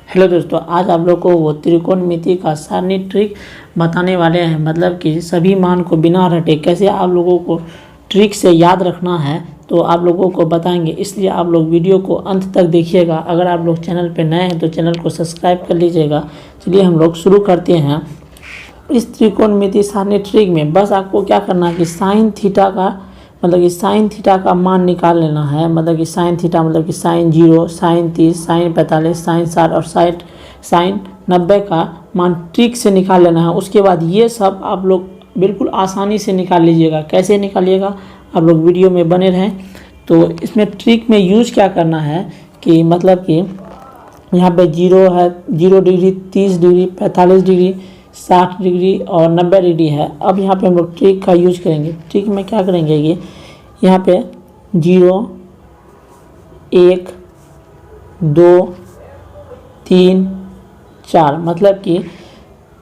Hello दोस्तों, आज आप लोग को वो त्रिकोणमिति का सारणी ट्रिक बताने वाले हैं। मतलब कि सभी मान को बिना रटे कैसे आप लोगों को ट्रिक से याद रखना है, तो आप लोगों को बताएंगे। इसलिए आप लोग वीडियो को अंत तक देखिएगा। अगर आप लोग चैनल पर नए हैं तो चैनल को सब्सक्राइब कर लीजिएगा। चलिए हम लोग शुरू करते हैं। इस त्रिकोणमिति सारणी ट्रिक में बस आपको क्या करना है कि साइन थीटा का मान निकाल लेना है। मतलब कि साइन थीटा मतलब कि साइन 0, साइन 30, साइन 45, साइन 60 और साइन 90 का मान ट्रिक से निकाल लेना है। उसके बाद ये सब आप लोग बिल्कुल आसानी से निकाल लीजिएगा। कैसे निकालिएगा, आप लोग वीडियो में बने रहें। तो इसमें ट्रिक में यूज क्या करना है कि मतलब कि यहाँ पे 0 है, 0 डिग्री, 30 डिग्री, 45 डिग्री, 60 डिग्री और 90 डिग्री है। अब यहाँ पे हम लोग ट्रिक का यूज करेंगे। ट्रिक में क्या करेंगे कि यहाँ पे 0, 1, 2, 3, 4 मतलब कि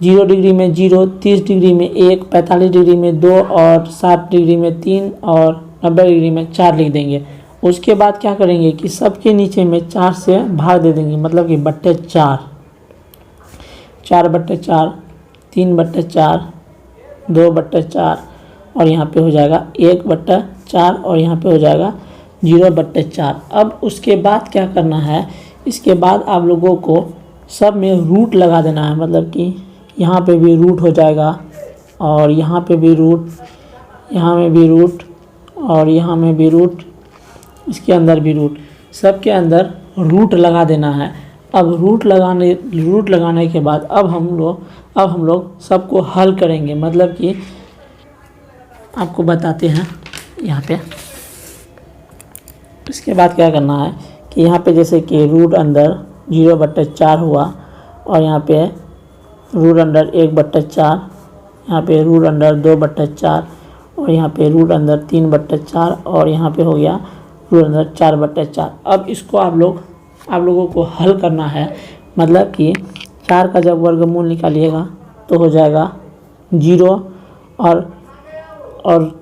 0 डिग्री में 0, 30 डिग्री में 1, 45 डिग्री में 2 और 60 डिग्री में 3 और 90 डिग्री में 4 लिख देंगे। उसके बाद क्या करेंगे कि सबके नीचे में 4 से भाग दे देंगे। मतलब कि बट्टे 4, 4/4, 3/4, 2/4 और यहाँ पे हो जाएगा 1/4 और यहाँ पे हो जाएगा 0/4। अब उसके बाद क्या करना है, इसके बाद आप लोगों को सब में रूट लगा देना है। मतलब कि यहाँ पे भी रूट हो जाएगा और यहाँ पे भी रूट, यहाँ में भी रूट और यहाँ में भी रूट, इसके अंदर भी रूट, सबके अंदर रूट लगा देना है। अब रूट लगाने के बाद अब हम लोग सबको हल करेंगे। मतलब कि आपको बताते हैं यहाँ पे। इसके बाद क्या करना है कि यहाँ पे जैसे कि रूट अंदर 0/4 हुआ और यहाँ पे रूट अंडर 1/4, यहाँ पे रूट अंडर 2/4 और यहाँ पे रूट अंदर 3/4 और यहाँ पे हो गया रूट अंदर 4/4। अब इसको आप लोगों को हल करना है। मतलब कि 4 का जब वर्गमूल निकालिएगा तो हो जाएगा 0 और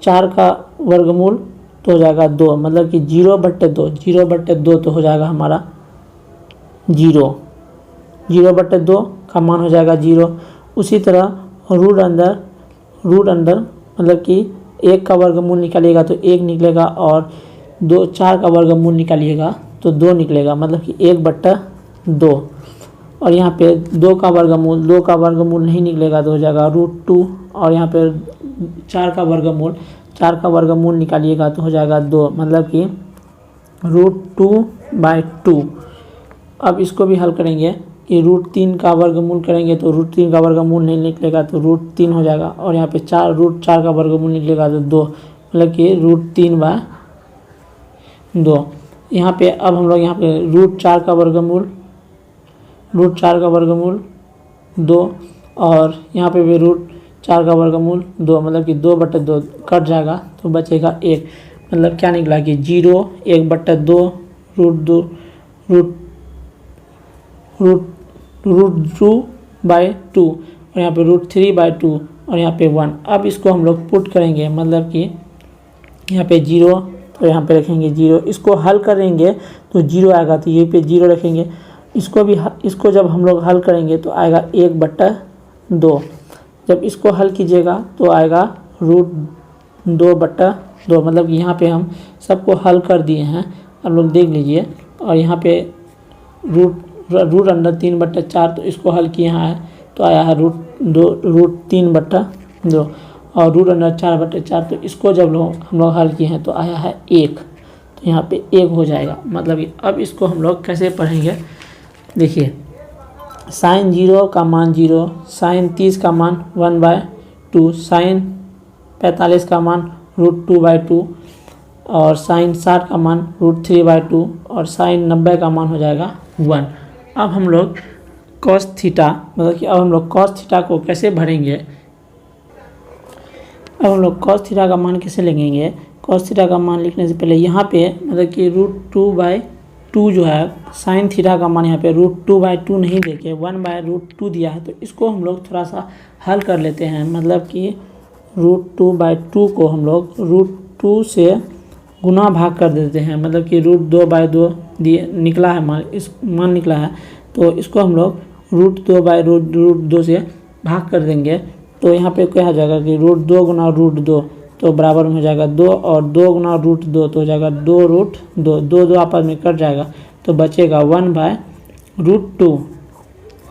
4 का वर्गमूल तो हो जाएगा 2। मतलब कि 0/2 तो हो जाएगा हमारा 0, 0/2 का मान हो जाएगा 0। उसी तरह रूट अंदर मतलब कि 1 का वर्गमूल निकालिएगा तो 1 निकलेगा और 4 का वर्गमूल निकालिएगा तो 2 निकलेगा। मतलब कि 1/2 और यहाँ पे 2 का वर्गमूल नहीं निकलेगा तो हो जाएगा √2 और यहाँ पे 4 का वर्गमूल निकालिएगा तो हो जाएगा 2। मतलब कि √2/2। अब इसको भी हल करेंगे कि √3 का वर्गमूल करेंगे तो √3 का वर्गमूल नहीं निकलेगा तो √3 हो जाएगा और यहाँ पे √4 का वर्गमूल निकलेगा तो 2। मतलब कि √3/2। यहाँ पे अब हम लोग यहाँ पे √4 का वर्गमूल 2 और यहाँ पे भी √4 का वर्गमूल 2। मतलब कि 2/2 कट जाएगा तो बचेगा 1। मतलब क्या निकला कि 0, 1/2, √2/2 और यहाँ पे √3/2 और यहाँ पे 1। अब इसको हम लोग पुट करेंगे। मतलब कि यहाँ पे 0 तो यहाँ पे रखेंगे 0। इसको हल करेंगे तो 0 आएगा तो ये पे 0 रखेंगे। इसको जब हम लोग हल करेंगे तो आएगा 1/2। जब इसको हल कीजिएगा तो आएगा √2/2। मतलब कि यहाँ पे हम सबको हल कर दिए हैं, आप लोग देख लीजिए। और यहाँ पे रूट अंडर 3/4 तो इसको हल किया है तो आया है √3/2 और रूट अंडर 4/4 तो इसको जब हम लोग हल किए हैं तो आया है 1। तो यहाँ पे 1 हो जाएगा। मतलब कि अब इसको हम लोग कैसे पढ़ेंगे, देखिए। साइन 0 का मान 0, साइन 30 का मान 1/2, साइन 45 का मान √2/2 और साइन 60 का मान √3/2 और साइन 90 का मान हो जाएगा 1। अब हम लोग cos थीटा को कैसे भरेंगे। अब हम लोग cos थीटा का मान कैसे लिखेंगे। cos थीटा का मान लिखने से पहले यहाँ पे मतलब कि √2/2 जो है, साइन थीटा का मान यहाँ पे √2/2 नहीं देके 1/√2 दिया है। तो इसको हम लोग थोड़ा सा हल कर लेते हैं। मतलब कि √2/2 को हम लोग √2 से गुना भाग कर देते हैं। मतलब कि √2/2 दिए निकला है मान, इस मान निकला है तो इसको हम लोग √2/√2 से भाग कर देंगे। तो यहाँ पे क्या हो जाएगा कि √2 गुना √2 तो बराबर में हो जाएगा 2, और 2 गुना √2 तो हो जाएगा 2√2, 2 आपस में कट जाएगा तो बचेगा 1/√2।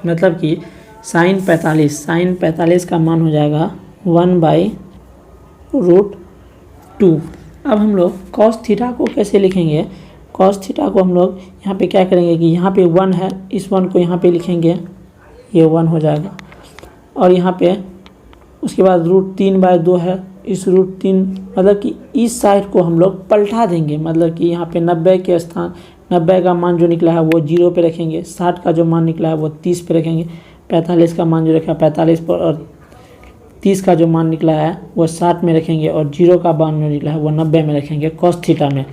मतलब कि साइन 45 का मान हो जाएगा 1/√2। अब हम लोग कॉस थीटा को कैसे लिखेंगे? कॉस थीटा को हम लोग यहाँ पे क्या करेंगे कि यहाँ पे 1 है, इस 1 को यहाँ पे लिखेंगे, ये 1 हो जाएगा। और यहाँ पे उसके बाद √3/2 है, इस √3 मतलब कि इस साइड को हम लोग पलटा देंगे। मतलब कि यहाँ पे 90 के स्थान 90 का मान जो निकला है वो 0 पे रखेंगे, 60 का जो मान निकला है वो 30 पे रखेंगे, 45 का मान जो रखा है 45 पर, और 30 का जो मान निकला है वो 60 में रखेंगे, और 0 का मान जो निकला है वो 90 में रखेंगे कॉस थीटा में।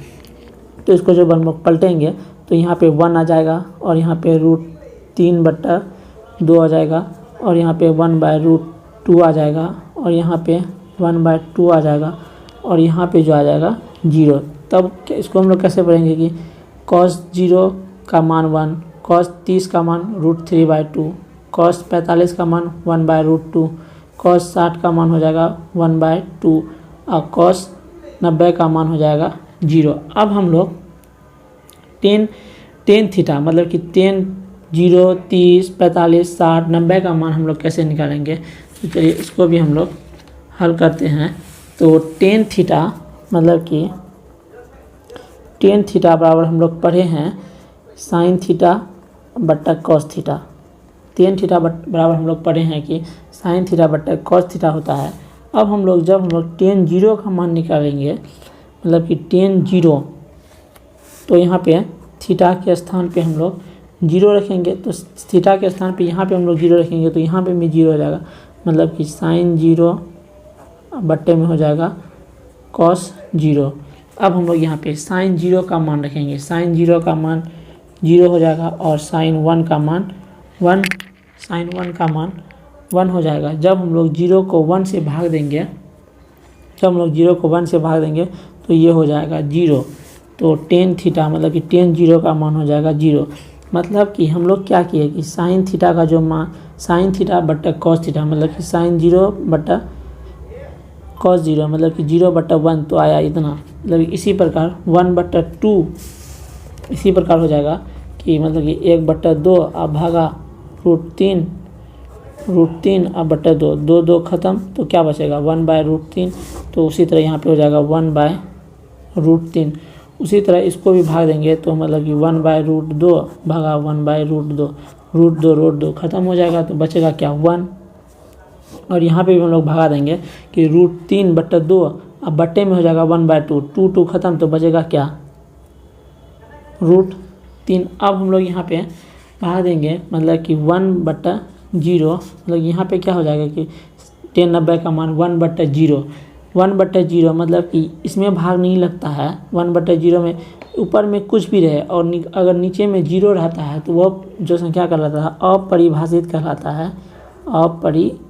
तो इसको जब हम लोग पलटेंगे तो यहाँ पे 1 आ जाएगा, और यहाँ पे √3/2 आ जाएगा, और यहाँ पे 1/√2 आ जाएगा, और यहाँ पे 1/2 आ जाएगा, और यहाँ पे जो आ जाएगा 0। तब इसको हम लोग कैसे पढ़ेंगे कि cos 0 का मान 1, cos 30 का मान √3/2, cos 45 का मान 1/√2, cos 60 का मान हो जाएगा 1/2, और cos 90 का मान हो जाएगा 0। अब हम लोग टेन थीटा मतलब कि 10, 0, 30, 45, 60, 90 का मान हम लोग कैसे निकालेंगे? तो चलिए इसको भी हम लोग हल करते हैं। तो टेन थीटा मतलब कि टेन थीटा बराबर हम लोग पढ़े हैं साइन थीटा बट्टा कॉस थीटा। टेन थीटा बराबर हम लोग पढ़े हैं कि साइन थीटा बट्टा कॉस थीटा होता है। अब हम लोग जब हम लोग टेन 0 का मान निकालेंगे, मतलब कि टेन 0, तो यहाँ पे थीटा के स्थान पे हम लोग 0 रखेंगे। तो थीटा के स्थान पे यहाँ पे हम लोग 0 रखेंगे तो यहाँ पे भी 0 हो जाएगा। मतलब कि साइन 0 बट्टे में हो जाएगा कॉस 0। अब हम लोग यहाँ पे साइन 0 का मान रखेंगे, साइन 0 का मान 0 हो जाएगा, और साइन 1 का मान 1 हो जाएगा। जब हम लोग 0 को 1 से भाग देंगे, तो ये हो जाएगा 0। तो टेन थीटा मतलब कि टेन 0 का मान हो जाएगा 0। मतलब कि हम लोग क्या किए कि साइन थीटा का जो मान, साइन थीटा बट्टा कॉस थीटा, मतलब कि साइन 0 बट्टा कॉस 0, मतलब कि 0/1 तो आया इतना। मतलब इसी प्रकार 1/2 इसी प्रकार हो जाएगा कि मतलब कि 1/2 अब भागा √3 अब बट्टा 2, 2 खत्म, तो क्या बचेगा 1/√3। तो उसी तरह यहाँ पे हो जाएगा 1/√3। उसी तरह इसको भी भाग देंगे तो मतलब कि 1/√2 भागा 1/√2, √2 खत्म हो जाएगा, तो बचेगा क्या 1। और यहाँ पे भी हम लोग भगा देंगे कि √3/2 अब बट्टे में हो जाएगा 1/2, 2 खत्म, तो बचेगा क्या √3। अब हम लोग यहाँ पे भाग देंगे मतलब कि 1/0, मतलब यहाँ पे क्या हो जाएगा कि 10 90 का मान 1/0 मतलब कि इसमें भाग नहीं लगता है। 1/0 में ऊपर में कुछ भी रहे और अगर नीचे में 0 रहता है तो वह जो संख्या कहलाता है अपरिभाषित कहलाता है, अपरिभाषित।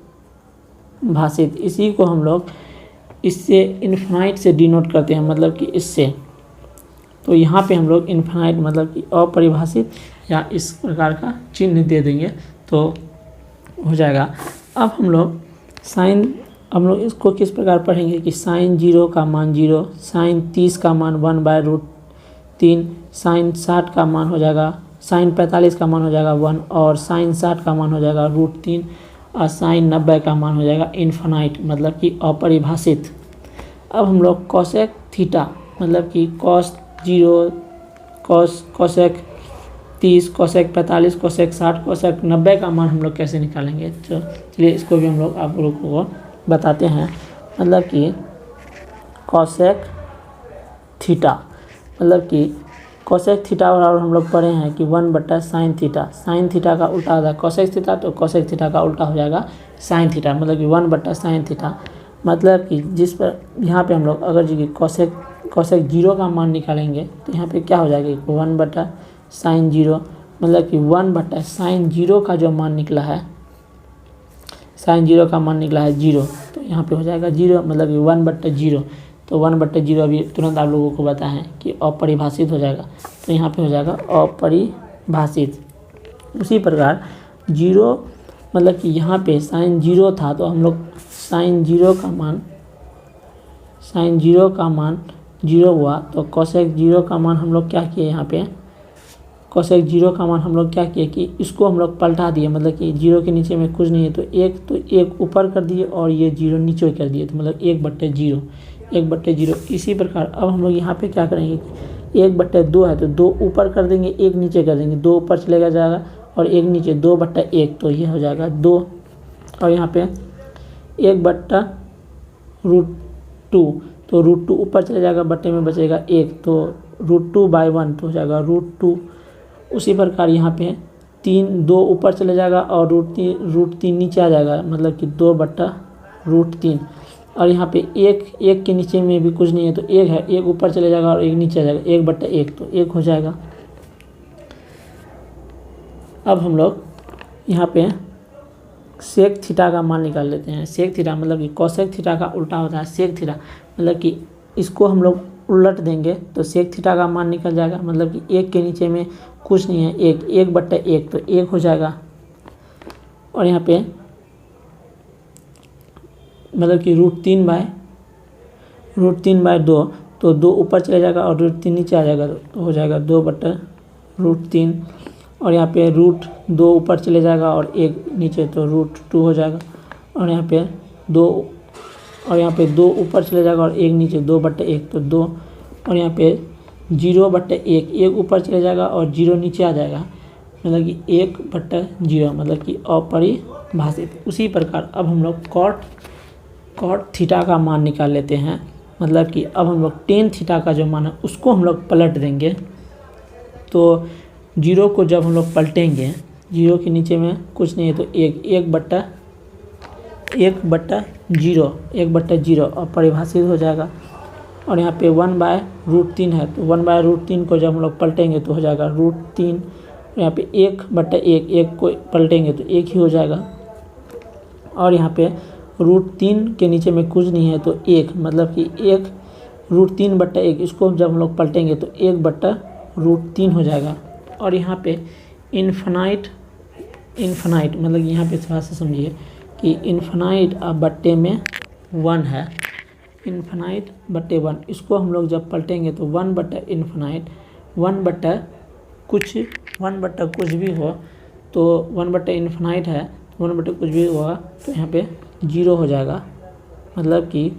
इसी को हम लोग इससे इन्फिनाइट से डिनोट करते हैं, मतलब कि इससे। तो यहाँ पे हम लोग इन्फिनाइट मतलब कि अपरिभाषित या इस प्रकार का चिन्ह दे देंगे तो हो जाएगा। अब हम लोग इसको किस प्रकार पढ़ेंगे कि साइन 0 का मान 0, साइन 30 का मान 1/√3, साइन 60 का मान हो जाएगा, साइन 45 का मान हो जाएगा 1, और साइन 60 का मान हो जाएगा √3, और साइन 90 का मान हो जाएगा इन्फिनाइट मतलब कि अपरिभाषित। अब हम लोग कोसेक थीटा मतलब कि cos 0, cosec 30, cosec 45, cosec 60, cosec 90 का मान हम लोग कैसे निकालेंगे। तो चलिए इसको भी हम लोग आप लोगों को बताते हैं। मतलब कि कोसेक थीटा मतलब कि कोसेक थीटा बराबर हम लोग पढ़े हैं कि 1/sin थीटा। साइन थीटा का उल्टा होता है कोसेक थीटा, तो कोसेक थीटा का उल्टा हो जाएगा साइन थीटा, मतलब कि 1/sin थीटा। मतलब कि जिस पर यहाँ पे हम लोग अगर जी कोसेक 0 का मान निकालेंगे तो यहाँ पे क्या हो जाएगा 1/sin 0, मतलब कि 1/sin 0 का जो मान निकला है, साइन 0 का मान निकला है 0, तो यहाँ पे हो जाएगा 0, मतलब कि 1/0। तो 1/0 अभी तुरंत आप लोगों को बताएं कि अपरिभाषित हो जाएगा, तो यहाँ पे हो जाएगा अपरिभाषित। उसी प्रकार जीरो मतलब कि यहाँ पे साइन जीरो था तो हम लोग साइन जीरो का मान जीरो हुआ तो कोसेक जीरो का मान हम लोग क्या किए, यहाँ पे कोसेक जीरो का मान हम लोग क्या किए कि इसको हम लोग पलटा दिए, मतलब कि जीरो के नीचे में कुछ नहीं है तो एक ऊपर कर दिए और ये जीरो नीचे कर दिए, तो मतलब 1/0 इसी प्रकार अब हम लोग यहाँ पे क्या करेंगे, 1/2 है तो 2 ऊपर कर देंगे, 1 नीचे कर देंगे, 2 ऊपर चलेगा जाएगा और 1 नीचे, 2/1 तो ये हो जाएगा 2 और यहाँ पे 1/√2 तो √2 ऊपर चले जाएगा, बट्टे में बचेगा 1 तो √2/1 तो हो जाएगा √2। उसी प्रकार यहाँ पे 2 ऊपर चले जाएगा और √3 नीचे आ जाएगा, मतलब कि 2/√3 और यहाँ पे 1 के नीचे में भी कुछ नहीं है तो 1 है, 1 ऊपर चले जाएगा और 1 नीचे आ जाएगा, 1/1 तो 1 हो जाएगा। अब हम लोग यहाँ पे सेक थीटा का मान निकाल लेते हैं। सेक थीटा मतलब कि कोसेक थीटा का उल्टा होता है सेक थीटा, मतलब कि इसको हम लोग उलट देंगे तो सेक थीटा का मान निकल जाएगा, मतलब कि 1 के नीचे में कुछ नहीं है, 1/1 तो 1 हो जाएगा और यहाँ पे मतलब कि √3/2 तो 2 ऊपर चले जाएगा और √3 नीचे आ जाएगा तो हो जाएगा 2/√3 और यहाँ पे √2 ऊपर चले जाएगा और 1 नीचे तो √2 हो जाएगा और यहाँ पे 2 ऊपर चले जाएगा और 1 नीचे, 2/1 तो 2 और यहाँ पे 0/1 1 ऊपर चले जाएगा और 0 नीचे आ जाएगा, मतलब कि 1/0 मतलब कि अपरिभाषित। उसी प्रकार अब हम लोग कॉट थीटा का मान निकाल लेते हैं, मतलब कि अब हम लोग टेन थीटा का जो मान है उसको हम लोग पलट देंगे। तो 0 को जब हम लोग पलटेंगे, 0 के नीचे में कुछ नहीं है तो 1/0 अपरिभाषित हो जाएगा और यहाँ पे 1/√3 है तो 1/√3 को जब हम लोग पलटेंगे तो हो जाएगा √3, यहाँ पे 1/1 को पलटेंगे तो 1 ही हो जाएगा और यहाँ पे √3 के नीचे में कुछ नहीं है तो 1, मतलब कि 1√3/1 इसको जब हम लोग पलटेंगे तो 1/√3 हो जाएगा और यहाँ पे इन्फिनाइट मतलब यहाँ पे थोड़ा सा समझिए कि इन्फिनाइट अब बट्टे में 1 है, इन्फिनाइट/1 इसको हम लोग जब पलटेंगे तो 1/इन्फिनाइट 1/कुछ भी हो तो 1/इन्फिनाइट है, 1/कुछ भी होगा तो यहाँ पे 0 हो जाएगा, मतलब कि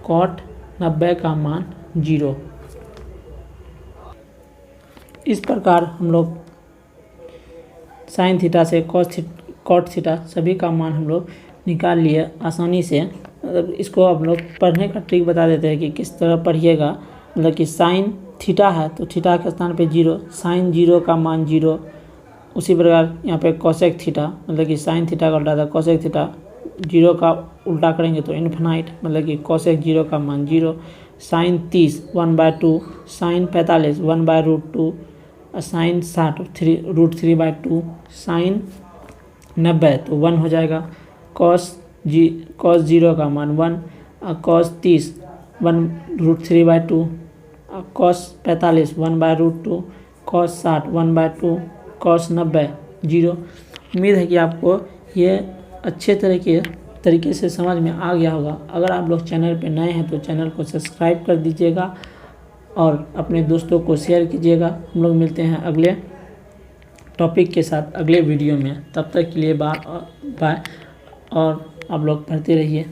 कॉट 90 का मान 0। इस प्रकार हम लोग साइन थीटा से कॉट थीटा सभी का मान हम लोग निकाल लिए आसानी से। मतलब इसको हम लोग पढ़ने का ट्रिक बता देते हैं कि किस तरह पढ़िएगा, मतलब कि साइन थीटा है तो थीटा के स्थान पे 0, साइन 0 का मान 0। उसी प्रकार यहाँ पे कोसेक थीटा मतलब कि साइन थीटा का उल्टा था कोसेक थीटा, 0 का उल्टा करेंगे तो इन्फिनाइट मतलब कि कोसेक 0 का मान 0। साइन 30 1/2, साइन 45 1/√2, साइन 60 √3/2, साइन 90 तो 1 हो जाएगा, कॉस 0 का मान 1, कॉस 30 1√3/2, कॉस 45 1/√2, कॉस 60 1/2, कॉस 90 0। उम्मीद है कि आपको ये अच्छे तरीके से समझ में आ गया होगा। अगर आप लोग चैनल पे नए हैं तो चैनल को सब्सक्राइब कर दीजिएगा और अपने दोस्तों को शेयर कीजिएगा। हम लोग मिलते हैं अगले टॉपिक के साथ अगले वीडियो में, तब तक के लिए बाय और आप लोग पढ़ते रहिए।